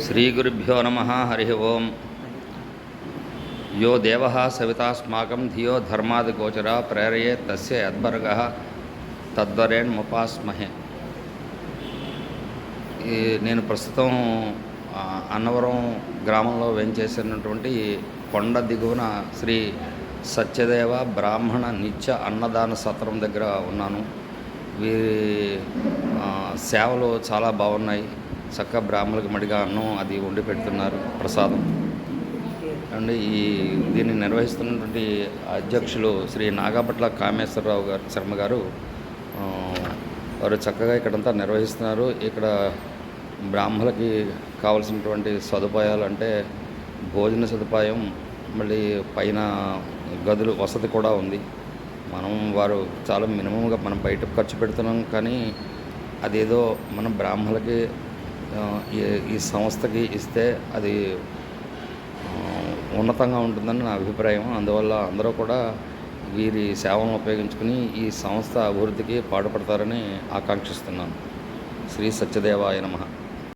శ్రీగురుభ్యో నమ. హరి ఓం. యో దేవ సవితాస్మాకం ధియో ధర్మాదిగోచర ప్రేరయే తస్య యద్భర్గ తద్వరేణ్ముపాస్మహే. నేను ప్రస్తుతం అన్నవరం గ్రామంలో వేంచేసినటువంటి కొండ దిగువన శ్రీ సత్యదేవ బ్రాహ్మణ నిత్య అన్నదాన సత్రం దగ్గర ఉన్నాను. వీరి సేవలు చాలా బాగున్నాయి. చక్కగా బ్రాహ్మణులకు మడిగా అన్నం అది వండి పెడుతున్నారు, ప్రసాదం. అండ్ దీన్ని నిర్వహిస్తున్నటువంటి అధ్యక్షులు శ్రీ నాగపట్ల కామేశ్వరరావు గారు శర్మ గారు, వారు చక్కగా ఇక్కడంతా నిర్వహిస్తున్నారు. ఇక్కడ బ్రాహ్మణులకి కావాల్సినటువంటి సదుపాయాలు అంటే భోజన సదుపాయం, మళ్ళీ పైన గదులు వసతి కూడా ఉంది. వారు చాలా మినిమంగా మనం బయట ఖర్చు పెడుతున్నాం, కానీ అదేదో మనం బ్రాహ్మణులకి ఈ సంస్థకి ఇస్తే అది ఉన్నతంగా ఉంటుందని నా అభిప్రాయం. అందువల్ల అందరూ కూడా వీరి సేవలను ఉపయోగించుకుని ఈ సంస్థ అభివృద్ధికి పాటుపడతారని ఆకాంక్షిస్తున్నాను. శ్రీ సత్యదేవాయ నమః.